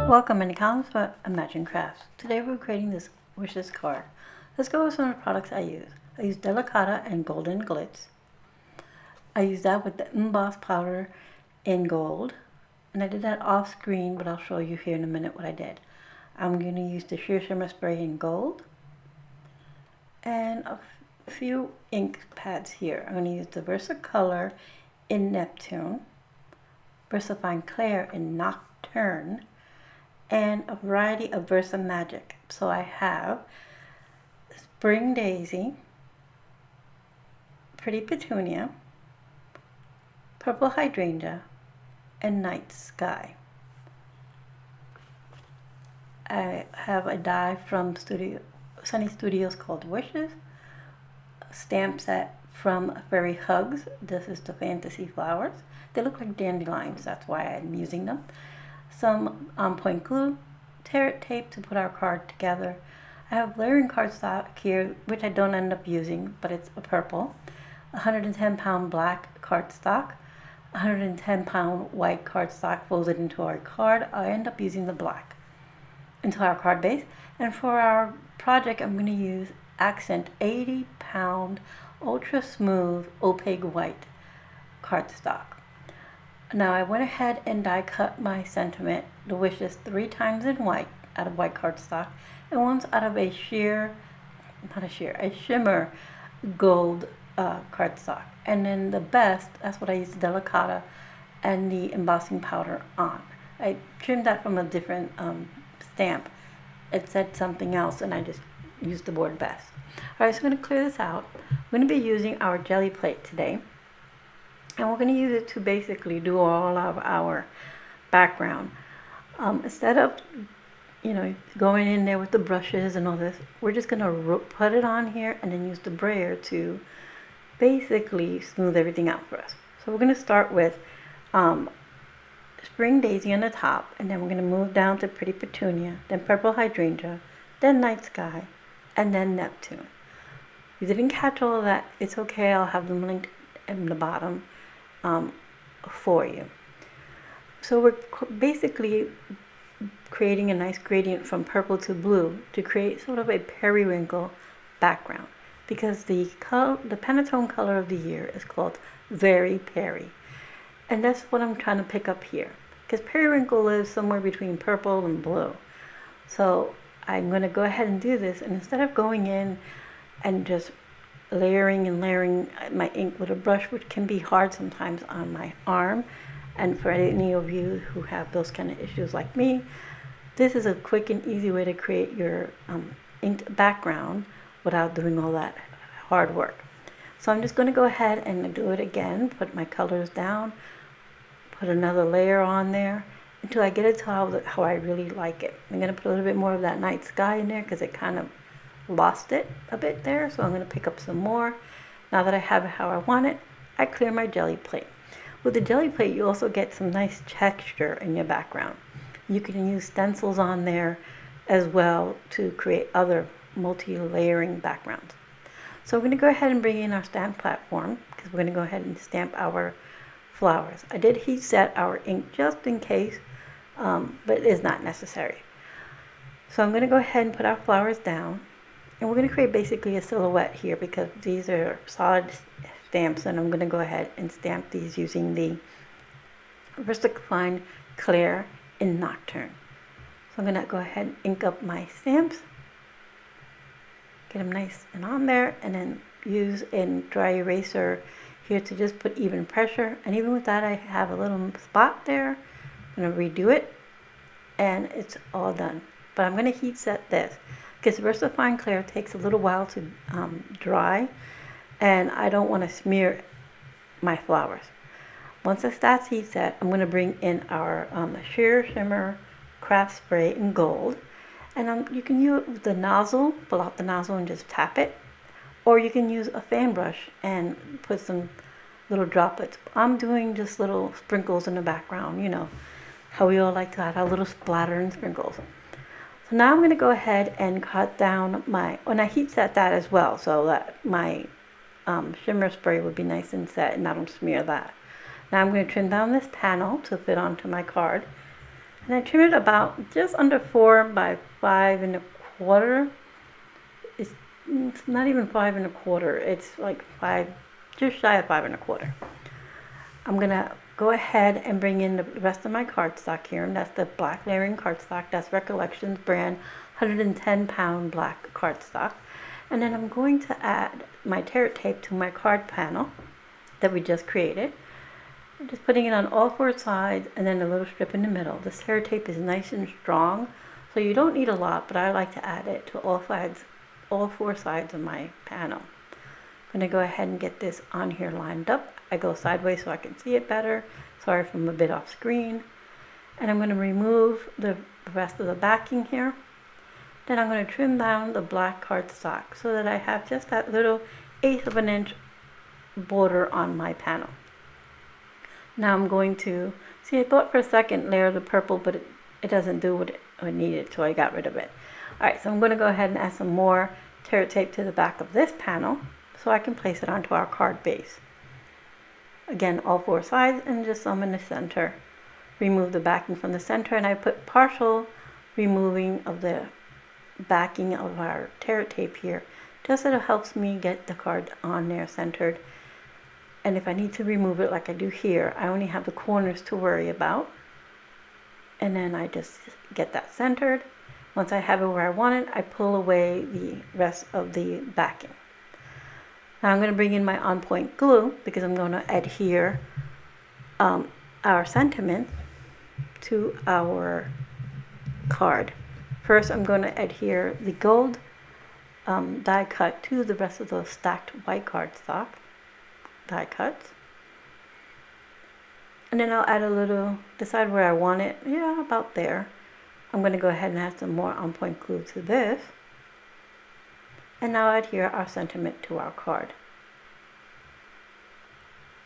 Welcome and comments about Imagine Crafts. Today we're creating this wishes card. Let's go with some of the products I use. I use Delicata and Golden Glitz. I use that with the Mboss powder in gold. And I did that off screen, but I'll show you here in a minute what I did. I'm going to use the Shimmer spray in gold. And a few ink pads here. I'm going to use the VersaColor in Neptune, VersaFine Clair in Nocturne, and a variety of VersaMagic. So I have Spring Daisy, Pretty Petunia, Purple Hydrangea, and Night Sky. I have a die from Sunny Studios called Wishes, a stamp set from Fairy Hugs. This is the Fantasy Flowers. They look like dandelions, that's why I'm using them. Some on-point glue, tear tape to put our card together. I have layering cardstock here, which I don't end up using, but it's a purple. 110-pound black cardstock, 110-pound white cardstock folded into our card. I end up using the black into our card base. And for our project, I'm going to use Accent 80-pound ultra smooth opaque white cardstock. Now I went ahead and die cut my sentiment, the wishes, 3 times in white out of white cardstock and once out of a shimmer gold cardstock. And then the best, that's what I used the Delicata and the embossing powder on. I trimmed that from a different stamp. It said something else and I just used the word best. Alright, so I'm going to clear this out. I'm going to be using our jelly plate today. And we're going to use it to basically do all of our background. Instead of, going in there with the brushes and all this, we're just going to put it on here and then use the brayer to basically smooth everything out for us. So we're going to start with Spring Daisy on the top, and then we're going to move down to Pretty Petunia, then Purple Hydrangea, then Night Sky, and then Neptune. If you didn't catch all of that, it's okay. I'll have them linked in the bottom for you. So we're basically creating a nice gradient from purple to blue to create sort of a periwinkle background, because the Pantone color of the year is called Very Peri, and that's what I'm trying to pick up here, because periwinkle is somewhere between purple and blue. So I'm going to go ahead and do this, and instead of going in and just layering my ink with a brush, which can be hard sometimes on my arm, and for any of you who have those kind of issues like me, this is a quick and easy way to create your inked background without doing all that hard work. So I'm just going to go ahead and do it again, put my colors down, put another layer on there until I get it to how I really like it. I'm going to put a little bit more of that Night Sky in there because it kind of lost it a bit there, so I'm going to pick up some more. Now that I have it how I want it, I clear my jelly plate. With the jelly plate, you also get some nice texture in your background. You can use stencils on there as well to create other multi-layering backgrounds. So we're going to go ahead and bring in our stamp platform, because we're going to go ahead and stamp our flowers. I did heat set our ink just in case, but it is not necessary. So I'm going to go ahead and put our flowers down. And we're going to create basically a silhouette here, because these are solid stamps, and I'm going to go ahead and stamp these using the VersaFine Clair in Nocturne. So I'm going to go ahead and ink up my stamps, get them nice and on there, and then use a dry eraser here to just put even pressure. And even with that, I have a little spot there. I'm going to redo it, and it's all done. But I'm going to heat set this, because VersaFine Clair takes a little while to dry, and I don't want to smear my flowers. Once that's heat set, I'm going to bring in our Shimmer craft spray in gold, and you can use the nozzle, pull out the nozzle and just tap it, or you can use a fan brush and put some little droplets. I'm doing just little sprinkles in the background, how we all like to add our little splatter and sprinkles. So now I'm going to go ahead and cut down and I heat set that as well, so that my shimmer spray would be nice and set and I don't smear that. Now I'm going to trim down this panel to fit onto my card. And I trim it about just under 4 by 5 1/4. It's not even 5 1/4. It's like 5, just shy of 5 1/4. I'm gonna go ahead and bring in the rest of my cardstock here, and that's the black layering cardstock. That's Recollections brand 110-pound black cardstock. And then I'm going to add my tear tape to my card panel that we just created. I'm just putting it on all 4 sides and then a little strip in the middle. This tear tape is nice and strong, so you don't need a lot, but I like to add it to all 4 sides of my panel. I'm going to go ahead and get this on here lined up. I go sideways so I can see it better. Sorry if I'm a bit off screen. And I'm going to remove the rest of the backing here. Then I'm going to trim down the black cardstock so that I have just that little 1/8 of an inch border on my panel. Now I'm going to, see, I thought for a second layer the purple, but it doesn't do what I needed, so I got rid of it. Alright, so I'm going to go ahead and add some more tear tape to the back of this panel so I can place it onto our card base. Again, all 4 sides and just some in the center. Remove the backing from the center, and I put partial removing of the backing of our tear tape here, just so it helps me get the card on there centered. And if I need to remove it like I do here, I only have the corners to worry about. And then I just get that centered. Once I have it where I want it, I pull away the rest of the backing. Now I'm going to bring in my on point glue because I'm going to adhere our sentiment to our card. First, I'm going to adhere the gold die cut to the rest of the stacked white cardstock die cuts. And then I'll add a little, decide where I want it, yeah, about there. I'm going to go ahead and add some more on point glue to this. And now adhere our sentiment to our card.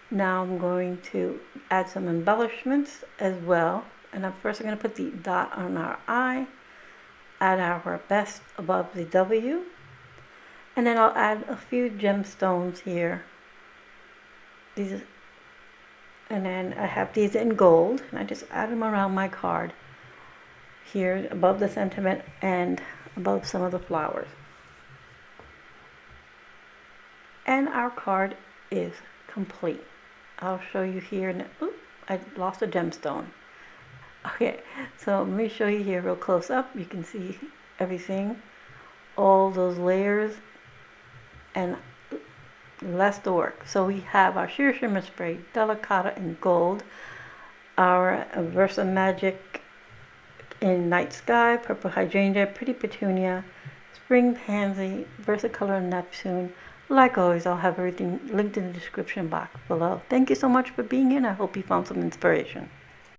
Now I'm going to add some embellishments as well. And first I'm going to put the dot on our I, add our best above the W, and then I'll add a few gemstones here. These, and then I have these in gold, and I just add them around my card here above the sentiment and above some of the flowers. And our card is complete. I'll show you here. Oops, I lost a gemstone. Okay, so let me show you here real close up. You can see everything, all those layers, and less to work. So we have our sheer shimmer spray, Delicata in gold, our VersaMagic in night sky, purple hydrangea, pretty petunia, spring pansy, VersaColor Neptune. Like always, I'll have everything linked in the description box below. Thank you so much for being here, and I hope you found some inspiration.